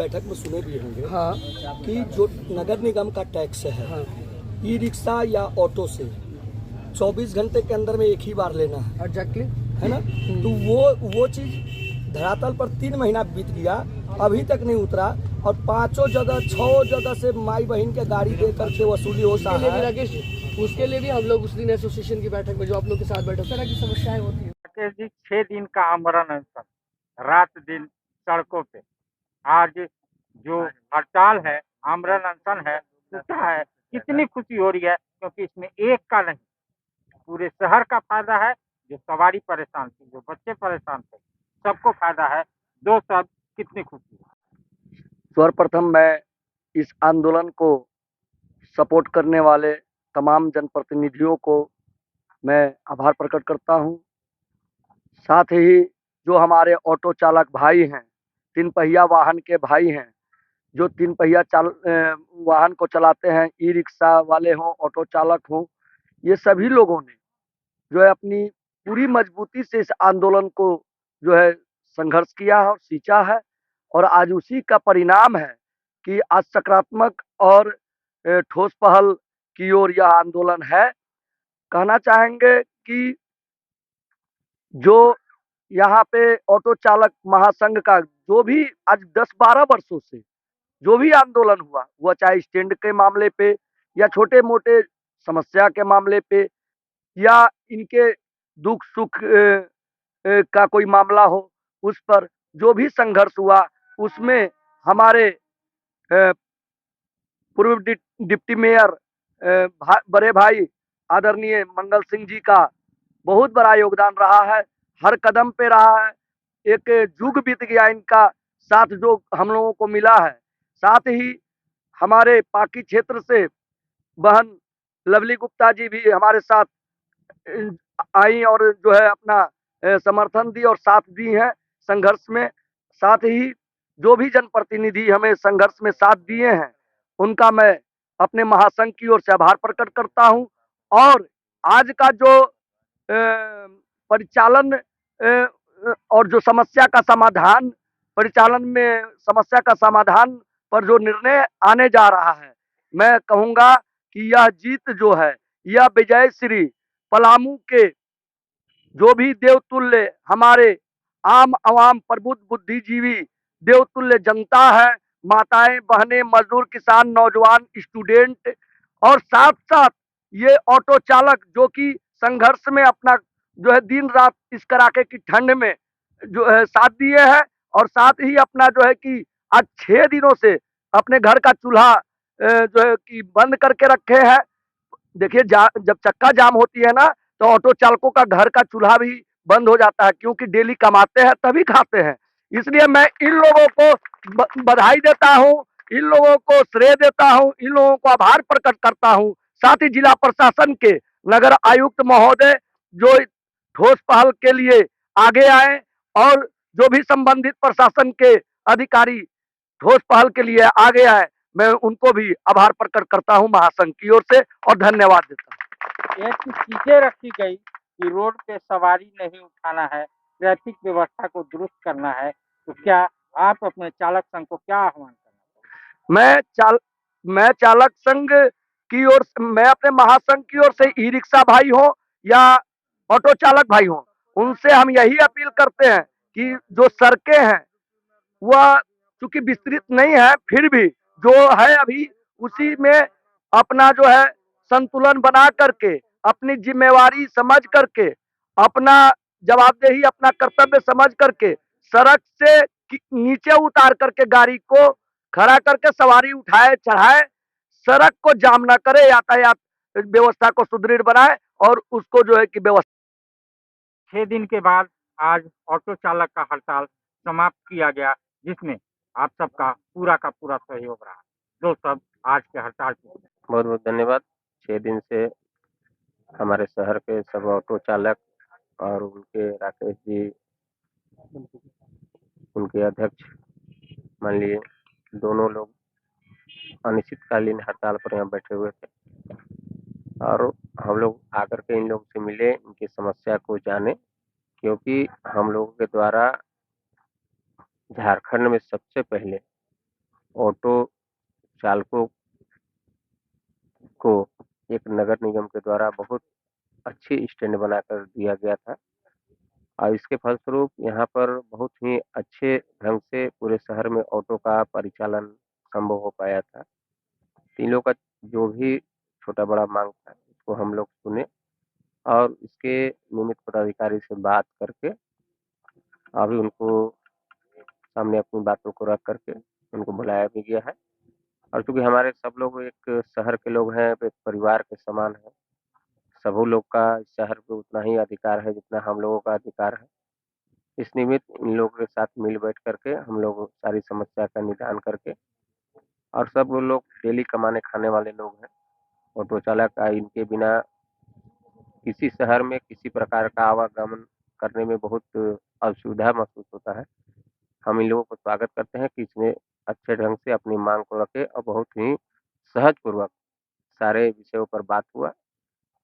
बैठक में सुने भी होंगे हाँ कि जो नगर निगम का टैक्स है, हाँ ई रिक्शा या ऑटो से 24 घंटे के अंदर में एक ही बार लेना है एग्जैक्टली। है ना। तो वो चीज धरातल पर 3 महीना बीत गया, अभी तक नहीं उतरा, और 5 जगह 6 जगह से माई बहन के गाड़ी दे करके वसूली हो उसके लिए भी है। राकेश जी, उसके लिए भी हम लोग उस दिन एसोसिएशन की बैठक में जो आप लोग के साथ बैठे, उस तरह की समस्याएं होती है। राकेश जी, 6 दिन का आमरण अनशन, रात दिन सड़कों पे। आज जो हड़ताल है, आमरण अनशन है, टूटा है, कितनी खुशी हो रही है, क्योंकि इसमें एक का नहीं, पूरे शहर का फायदा है। जो सवारी परेशान थी, जो बच्चे परेशान थे, सबको फायदा है। 2 शब्द, कितनी खुशी है। सर्वप्रथम मैं इस आंदोलन को सपोर्ट करने वाले तमाम जनप्रतिनिधियों को मैं आभार प्रकट करता हूं। साथ ही जो हमारे ऑटो चालक भाई हैं, 3 पहिया वाहन के भाई हैं, जो 3 पहिया वाहन को चलाते हैं, ई रिक्शा वाले हों, ऑटो चालक हों, ये सभी लोगों ने जो है अपनी पूरी मजबूती से इस आंदोलन को जो है संघर्ष किया है और सींचा है, और आज उसी का परिणाम है कि आज सकारात्मक और ठोस पहल की ओर यह आंदोलन है। कहना चाहेंगे कि जो यहाँ पे ऑटो चालक महासंघ का जो भी आज 10-12 वर्षों से जो भी आंदोलन हुआ, वह चाहे स्टैंड के मामले पे या छोटे मोटे समस्या के मामले पे या इनके दुख सुख का कोई मामला हो, उस पर जो भी संघर्ष हुआ, उसमें हमारे पूर्व डिप्टी मेयर बड़े भाई आदरणीय मंगल सिंह जी का बहुत बड़ा योगदान रहा है, हर कदम पे रहा है। एक युग बीत गया इनका साथ जो हम लोगों को मिला है। साथ ही हमारे पाकी क्षेत्र से बहन लवली गुप्ता जी भी हमारे साथ आई और जो है अपना समर्थन दी और साथ दी है संघर्ष में। साथ ही जो भी जनप्रतिनिधि हमें संघर्ष में साथ दिए हैं, उनका मैं अपने महासंघ की ओर से आभार प्रकट करता हूं। और आज का जो परिचालन और जो समस्या का समाधान, परिचालन में समस्या का समाधान पर जो निर्णय आने जा रहा है, मैं कहूंगा कि यह जीत जो है, यह विजय श्री पलामू के जो भी देवतुल्य हमारे आम आवाम प्रबुद्ध बुद्धिजीवी देवतुल्य जनता है, माताएं बहनें मजदूर किसान नौजवान स्टूडेंट और साथ साथ ये ऑटो चालक जो कि संघर्ष में अपना जो है दिन रात इस कड़ाके की ठंड में जो है साथ दिए हैं, और साथ ही अपना जो है कि आज 6 दिनों से अपने घर का चूल्हा जो है कि बंद करके रखे हैं। देखिए जब चक्का जाम होती है ना, तो ऑटो चालकों का घर का चूल्हा भी बंद हो जाता है, क्योंकि डेली कमाते हैं तभी खाते हैं। इसलिए मैं इन लोगों को बधाई देता हूं, इन लोगों को श्रेय देता हूं, इन लोगों को आभार प्रकट करता हूं। साथ ही जिला प्रशासन के नगर आयुक्त महोदय जो ठोस पहल के लिए आगे आए, और जो भी संबंधित प्रशासन के अधिकारी ठोस पहल के लिए आगे आए, मैं उनको भी आभार प्रकट करता हूं महासंघ की ओर से और धन्यवाद देता हूं। एक चीजें रखी गई कि रोड पे सवारी नहीं उठाना है, ट्रैफिक व्यवस्था को दुरुस्त करना है, तो क्या आप अपने चालक संघ को क्या आह्वान करना? मैं चालक संघ की ओर से, मैं अपने महासंघ की ओर से ई रिक्शा भाई हो या ऑटो चालक भाई हो, उनसे हम यही अपील करते हैं कि जो सड़कें हैं वह चूंकि विस्तृत नहीं है, फिर भी जो है अभी उसी में अपना जो है संतुलन बना करके, अपनी जिम्मेवारी समझ करके, अपना जवाबदेही अपना कर्तव्य समझ करके सड़क से नीचे उतार करके गाड़ी को खड़ा करके सवारी उठाए चढ़ाए, सड़क को जाम न करे, यातायात व्यवस्था को सुदृढ़ बनाए और उसको जो है कि व्यवस्था। 6 दिन के बाद आज ऑटो चालक का हड़ताल समाप्त किया गया, जिसमें आप सबका पूरा का पूरा सहयोग रहा। 2 शब्द आज के हड़ताल के। बहुत बहुत धन्यवाद। 6 दिन से हमारे शहर के सब ऑटो चालक और उनके राकेश जी, उनके अध्यक्ष मान लिए, दोनों लोग अनिश्चितकालीन हड़ताल पर यहाँ बैठे हुए थे, और हम लोग आकर के इन लोगों से मिले, इनकी समस्या को जाने, क्योंकि हम लोगों के द्वारा झारखंड में सबसे पहले ऑटो चालकों को एक नगर निगम के द्वारा बहुत अच्छी स्टैंड बनाकर दिया गया था और इसके फलस्वरूप यहाँ पर बहुत ही अच्छे ढंग से पूरे शहर में ऑटो का परिचालन संभव हो पाया था। इन लोगों का जो भी छोटा बड़ा मांग था उसको हम लोग सुने और इसके निमित्त पदाधिकारी से बात करके अभी उनको सामने अपनी बातों को रख करके उनको बुलाया भी गया है। और चूंकि हमारे सब लोग एक शहर के लोग हैं, एक परिवार के समान है, सभी लोग का इस शहर पे उतना ही अधिकार है जितना हम लोगों का अधिकार है। इस निमित्त इन लोगों के साथ मिल बैठ करके हम लोग सारी समस्या का निदान करके और सब वो लोग डेली कमाने खाने वाले लोग हैं। ऑटो चालक इनके बिना किसी शहर में किसी प्रकार का आवागमन करने में बहुत असुविधा महसूस होता है। हम इन लोगों को स्वागत करते हैं कि इसमें अच्छे ढंग से अपनी मांग को रखे और बहुत ही सहजपूर्वक सारे विषयों पर बात हुआ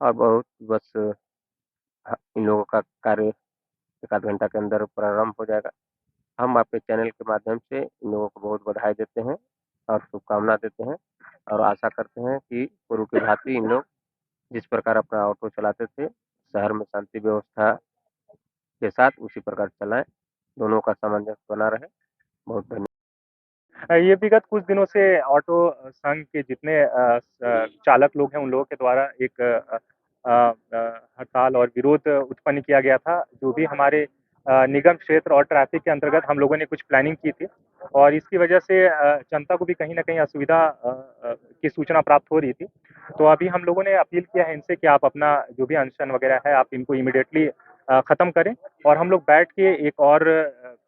और बहुत बस इन लोगों का कार्य एक आध घंटा के अंदर प्रारंभ हो जाएगा। हम आपके चैनल के माध्यम से इन लोगों को बहुत बधाई देते हैं और शुभकामना देते हैं और आशा करते हैं कि पूर्व की भांति इन लोग जिस प्रकार अपना ऑटो चलाते थे शहर में शांति व्यवस्था के साथ उसी प्रकार चलाएं, दोनों का सामंजस्य बना रहे। बहुत धन्यवाद। ये विगत कुछ दिनों से ऑटो संघ के जितने चालक लोग हैं उन लोगों के द्वारा एक हड़ताल और विरोध उत्पन्न किया गया था। जो भी हमारे निगम क्षेत्र और ट्रैफिक के अंतर्गत हम लोगों ने कुछ प्लानिंग की थी और इसकी वजह से जनता को भी कहीं ना कहीं असुविधा की सूचना प्राप्त हो रही थी। तो अभी हम लोगों ने अपील किया है इनसे कि आप अपना जो भी अनशन वगैरह है आप इनको इमीडिएटली ख़त्म करें और हम लोग बैठ के एक और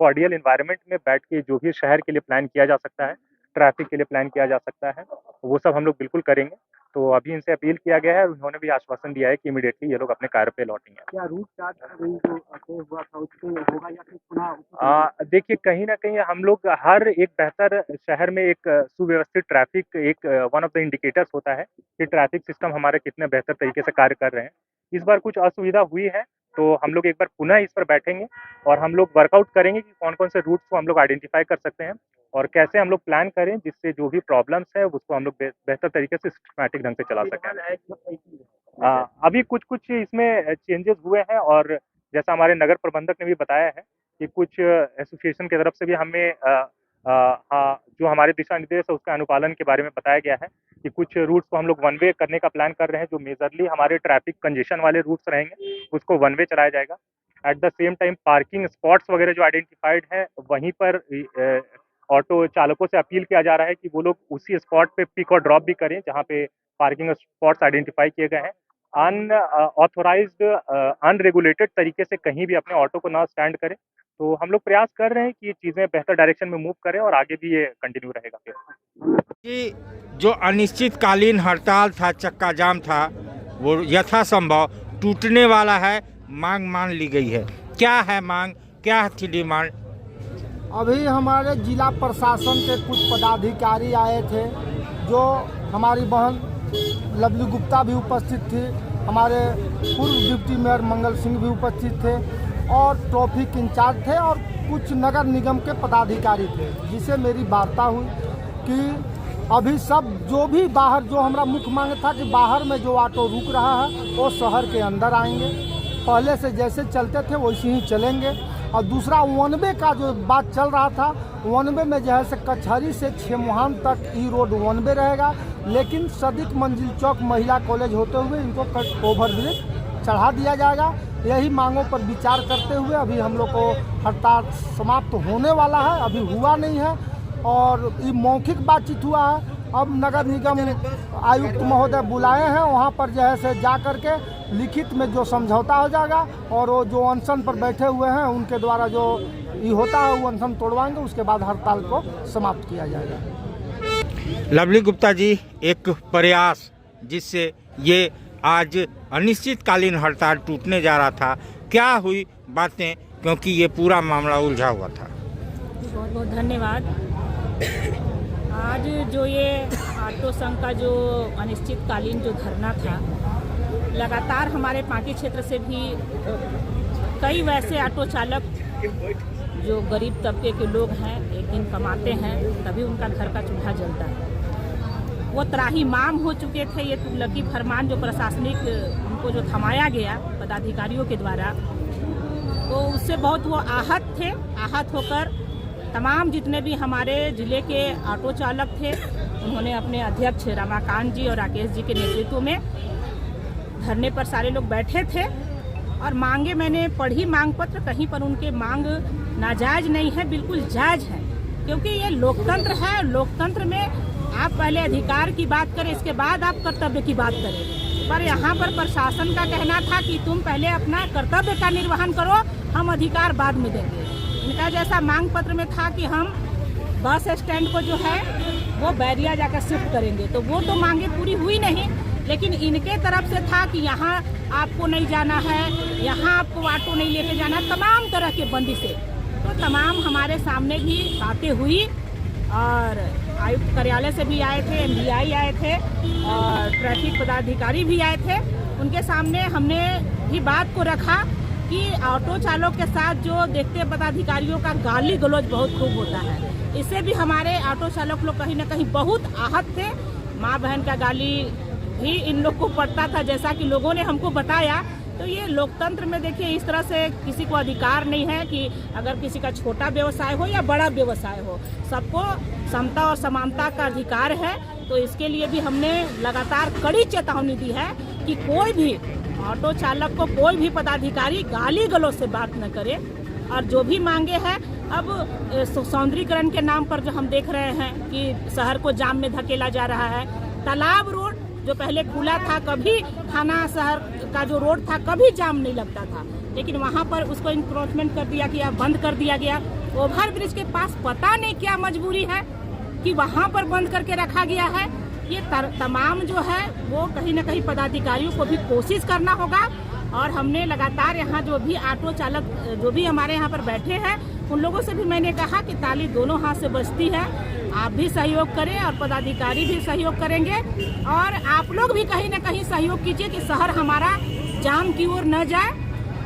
कॉर्डियल एनवायरनमेंट में बैठ के जो भी शहर के लिए प्लान किया जा सकता है, ट्रैफिक के लिए प्लान किया जा सकता है, वो सब हम लोग बिल्कुल करेंगे। तो अभी इनसे अपील किया गया है और उन्होंने भी आश्वासन दिया है कि इमीडिएटली ये लोग अपने कार्य पे लौटेंगे। क्या रूट चार्ज जो हुआ था उससे होगा या फिर पुनः? देखिए कहीं ना कहीं हम लोग हर एक बेहतर शहर में एक सुव्यवस्थित ट्रैफिक एक वन ऑफ द इंडिकेटर्स होता है कि ट्रैफिक सिस्टम हमारे कितने बेहतर तरीके से कार्य कर रहे हैं। इस बार कुछ असुविधा हुई है तो हम लोग एक बार पुनः इस पर बैठेंगे और हम लोग वर्कआउट करेंगे कि कौन कौन से रूट्स को हम लोग आइडेंटिफाई कर सकते हैं और कैसे हम लोग प्लान करें जिससे जो भी प्रॉब्लम्स है उसको हम लोग बेहतर तरीके से सिस्टमैटिक ढंग से चला सकें। अभी कुछ कुछ इसमें चेंजेस हुए हैं और जैसा हमारे नगर प्रबंधक ने भी बताया है कि कुछ एसोसिएशन की तरफ से भी हमें जो हमारे दिशा निर्देश है उसका अनुपालन के बारे में बताया गया है कि कुछ रूट्स को हम लोग वन वे करने का प्लान कर रहे हैं। जो मेजरली हमारे ट्रैफिक कंजेशन वाले रूट्स रहेंगे उसको वन वे चलाया जाएगा। At the same time parking spots वगैरह जो आइडेंटिफाइड है वहीं पर ऑटो चालकों से अपील किया जा रहा है कि वो लोग उसी स्पॉट पे पिक और ड्रॉप भी करें जहाँ पे पार्किंग स्पॉट्स आइडेंटिफाई किए गए हैं। अनऑथोराइज्ड अनरेगुलेटेड तरीके से कहीं भी अपने ऑटो को ना स्टैंड करें। तो हम लोग प्रयास कर रहे हैं कि ये चीज़ें बेहतर डायरेक्शन में मूव करें और आगे भी ये कंटिन्यू रहेगा। फिर कि जो अनिश्चितकालीन हड़ताल था, चक्का जाम था, वो यथासंभव टूटने वाला है। मांग मान ली गई है। क्या है मांग, क्या थी डिमांड? अभी हमारे जिला प्रशासन के कुछ पदाधिकारी आए थे, जो हमारी बहन लवली गुप्ता भी उपस्थित थी, हमारे पूर्व डिप्टी मेयर मंगल सिंह भी उपस्थित थे और ट्रैफिक इंचार्ज थे और कुछ नगर निगम के पदाधिकारी थे, जिसे मेरी वार्ता हुई कि अभी सब जो भी बाहर जो हमारा मुख्य मांग था कि बाहर में जो ऑटो रुक रहा है वो शहर के अंदर आएंगे, पहले से जैसे चलते थे वैसे ही चलेंगे। और दूसरा वन वे का जो बात चल रहा था, वन वे में जो है से कचहरी से छेमुहान तक ई रोड वन वे रहेगा, लेकिन सदिक मंजिल चौक महिला कॉलेज होते हुए इनको ओवरब्रिज चढ़ा दिया जाएगा। यही मांगों पर विचार करते हुए अभी हम लोग को हड़ताल समाप्त होने वाला है, अभी हुआ नहीं है और ये मौखिक बातचीत हुआ है। अब नगर निगम आयुक्त महोदय बुलाए हैं, वहाँ पर जो है से जा करके लिखित में जो समझौता हो जाएगा और वो जो अनशन पर बैठे हुए हैं उनके द्वारा जो ये होता है वो अनशन तोड़वाएंगे, उसके बाद हड़ताल को समाप्त किया जाएगा। लवली गुप्ता जी, एक प्रयास जिससे ये आज अनिश्चितकालीन हड़ताल टूटने जा रहा था, क्या हुई बातें, क्योंकि ये पूरा मामला उलझा हुआ था? बहुत बहुत धन्यवाद। आज जो ये ऑटो संघ का जो अनिश्चितकालीन जो धरना था, लगातार हमारे पांकी क्षेत्र से भी कई वैसे ऑटो चालक जो गरीब तबके के लोग हैं, एक दिन कमाते हैं तभी उनका घर का चूल्हा जलता है। वो त्राहिमाम हो चुके थे। ये तुगलकी फरमान जो प्रशासनिक उनको जो थमाया गया पदाधिकारियों के द्वारा, तो उससे बहुत वो आहत थे। आहत होकर तमाम जितने भी हमारे ज़िले के ऑटो चालक थे, उन्होंने अपने अध्यक्ष रमाकांत जी और राकेश जी के नेतृत्व में धरने पर सारे लोग बैठे थे और मांगे मैंने पढ़ी मांग पत्र। कहीं पर उनके मांग नाजायज़ नहीं है, बिल्कुल जायज़ है, क्योंकि ये लोकतंत्र है। लोकतंत्र में आप पहले अधिकार की बात करें, इसके बाद आप कर्तव्य की बात करें। पर यहाँ पर प्रशासन का कहना था कि तुम पहले अपना कर्तव्य का निर्वहन करो, हम अधिकार बाद में देंगे। इनका जैसा मांग पत्र में था कि हम बस स्टैंड को जो है वो बैरिया जाकर शिफ्ट करेंगे, तो वो तो मांगे पूरी हुई नहीं। लेकिन इनके तरफ से था कि यहाँ आपको नहीं जाना है, यहाँ आपको ऑटो नहीं लेके जाना, तमाम तरह के बंदिशें। तो तमाम हमारे सामने भी बातें हुई और आयुक्त कार्यालय से भी आए थे, MBI आए थे और ट्रैफिक पदाधिकारी भी आए थे। उनके सामने हमने भी बात को रखा कि ऑटो चालक के साथ जो देखते पदाधिकारियों का गाली गलौज बहुत खूब होता है, इससे भी हमारे ऑटो चालक लोग कहीं ना कहीं बहुत आहत थे। माँ बहन का गाली भी इन लोग को पड़ता था, जैसा कि लोगों ने हमको बताया। तो ये लोकतंत्र में देखिए इस तरह से किसी को अधिकार नहीं है कि अगर किसी का छोटा व्यवसाय हो या बड़ा व्यवसाय हो, सबको समता और समानता का अधिकार है। तो इसके लिए भी हमने लगातार कड़ी चेतावनी दी है कि कोई भी ऑटो चालक को कोई भी पदाधिकारी गाली गलौज से बात न करे। और जो भी मांगे हैं, अब सौंदर्यीकरण के नाम पर जो हम देख रहे हैं कि शहर को जाम में धकेला जा रहा है। तालाब रोड जो पहले खुला था, कभी थाना शहर का जो रोड था कभी जाम नहीं लगता था, लेकिन वहाँ पर उसको इंक्रोचमेंट कर दिया गया, बंद कर दिया गया। ओवर ब्रिज के पास पता नहीं क्या मजबूरी है कि वहाँ पर बंद करके रखा गया है। ये तमाम जो है वो कहीं ना कहीं पदाधिकारियों को भी कोशिश करना होगा। और हमने लगातार यहाँ जो भी ऑटो चालक जो भी हमारे यहाँ पर बैठे हैं, उन लोगों से भी मैंने कहा कि ताली दोनों हाथ से बजती है, आप भी सहयोग करें और पदाधिकारी भी सहयोग करेंगे। और आप लोग भी कहीं ना कहीं सहयोग कीजिए कि शहर हमारा जाम की ओर न जाए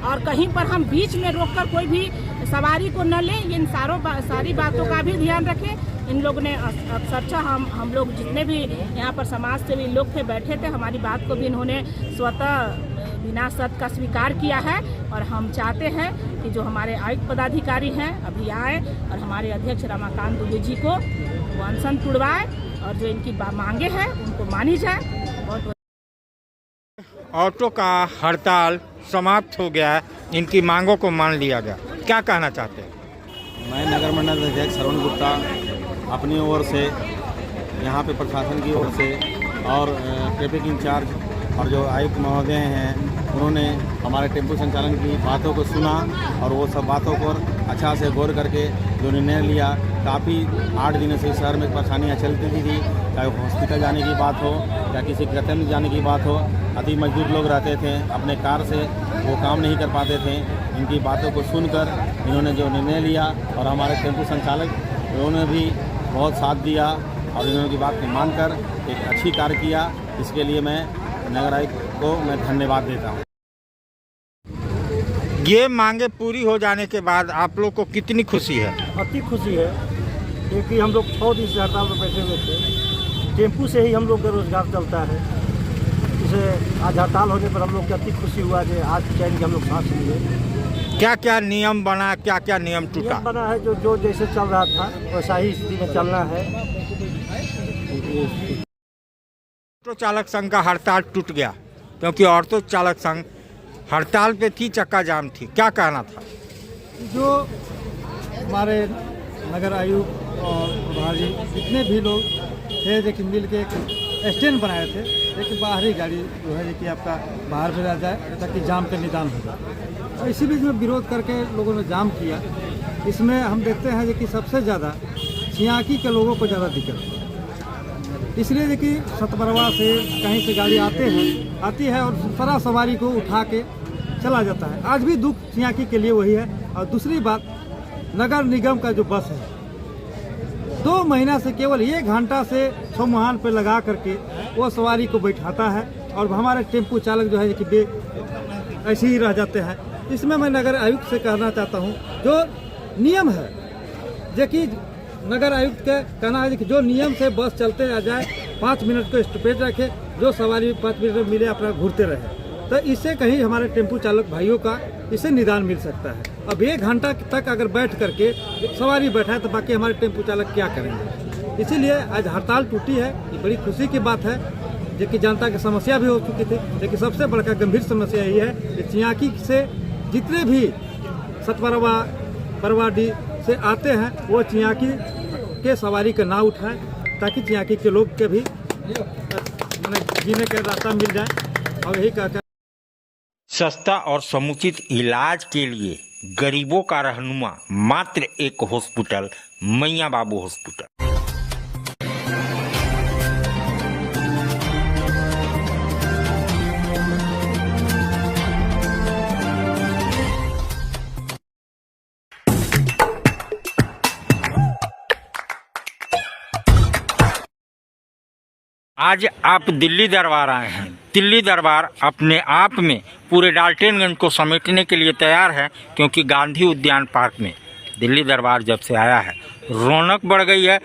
और कहीं पर हम बीच में रोककर कोई भी सवारी को न लें। इन सारी बातों का भी ध्यान रखें। इन लोगों ने अक्सर हम लोग जितने भी यहाँ पर समाज से भी लोग थे बैठे थे, हमारी बात को भी इन्होंने स्वतः बिना शर्त का स्वीकार किया है। और हम चाहते हैं कि जो हमारे आयुक्त पदाधिकारी हैं अभी आए और हमारे अध्यक्ष रमाकांत दुबे जी को वो अनशन तुड़वाए और जो इनकी मांगे हैं उनको मानी जाए। बहुत ऑटो का हड़ताल समाप्त हो गया है, इनकी मांगों को मान लिया गया, क्या कहना चाहते हैं? मैं नगर मंडल अध्यक्ष श्रवण गुप्ता अपनी ओर से, यहाँ पे प्रशासन की ओर से और ट्रैफिक इंचार्ज और जो आयुक्त महोदय हैं, उन्होंने हमारे टेम्पो संचालन की बातों को सुना और वो सब बातों पर अच्छा से गौर करके जो निर्णय लिया। काफ़ी 8 दिनों से शहर में परेशानियाँ चलती थी, चाहे हॉस्पिटल जाने की बात हो या किसी गंतव्य जाने की बात हो। अति मजदूर लोग रहते थे, अपने कार से वो काम नहीं कर पाते थे। इनकी बातों को सुनकर इन्होंने जो निर्णय लिया और हमारे टेम्पो संचालक उन्होंने भी बहुत साथ दिया और इन्होंने की बात को मानकर एक अच्छी कार्य किया। इसके लिए मैं नगर आयुक्त को मैं धन्यवाद देता हूँ। ये मांगे पूरी हो जाने के बाद आप लोग को कितनी खुशी है? अति खुशी है, क्योंकि हम लोग 6 दिन से हड़ताल पर बैठे हुए थे। टेम्पू से ही हम लोग का रोजगार चलता है। इसे आज हड़ताल होने पर हम लोग को अति खुशी हुआ कि आज चैन के हम लोग सांस लिए। क्या क्या नियम बना, क्या क्या नियम टूटा? नियम बना है जो जैसे चल रहा था वैसा ही स्थिति में चलना है। ऑटो चालक संघ का हड़ताल टूट गया क्योंकि ऑटो चालक संघ हड़ताल पे थी, चक्का जाम थी, क्या कहना था? जो हमारे नगर आयुक्त और प्रभारी जितने भी लोग थे, लेकिन मिल के एक स्टैंड बनाए थे, लेकिन बाहरी गाड़ी जो है कि आपका बाहर भी रह जाए ताकि जाम का निदान हो जाए। और इसी बीच में विरोध करके लोगों ने जाम किया। इसमें हम देखते हैं कि सबसे ज़्यादा छियाकी के लोगों को ज़्यादा दिक्कत है। इसलिए देखिए सतबरवा से कहीं से गाड़ी आती है और सारा सवारी को उठा के चला जाता है। आज भी दुख छियाकी के लिए वही है। और दूसरी बात, नगर निगम का जो बस है 2 महीना से केवल 1 घंटा से सोमवार पे लगा करके वो सवारी को बैठाता है और हमारे टेम्पो चालक जो है कि ऐसे ही रह जाते हैं। इसमें मैं नगर आयुक्त से कहना चाहता हूँ, जो नियम है जो कि नगर आयुक्त का कहना है कि जो नियम से बस चलते आ जाए 5 मिनट को स्टॉपेज रखे, जो सवारी 5 मिनट में मिले अपना घूरते रहे, तो इससे कहीं हमारे टेम्पू चालक भाइयों का इससे निदान मिल सकता है। अब 1 घंटा तक अगर बैठ करके सवारी बैठा है तो बाकी हमारे टेम्पू चालक क्या करेंगे। इसीलिए आज हड़ताल टूटी है, ये बड़ी खुशी की बात है, जो कि जनता की समस्या भी हो चुकी थी। लेकिन सबसे बड़ा गंभीर समस्या यही है कि चियाकी से जितने भी सतवरवा बरवाडी से आते हैं वो चियाकी के सवारी का ना उठाएं, ताकि चियाकी के लोग के भी जीने का रास्ता मिल जाए। और यही कहकर सस्ता और समुचित इलाज के लिए गरीबों का रहनुमा मात्र एक हॉस्पिटल, मैया बाबू हॉस्पिटल। आज आप दिल्ली दरबार आए हैं। दिल्ली दरबार अपने आप में पूरे डाल्टनगंज को समेटने के लिए तैयार है, क्योंकि गांधी उद्यान पार्क में दिल्ली दरबार जब से आया है रौनक बढ़ गई है।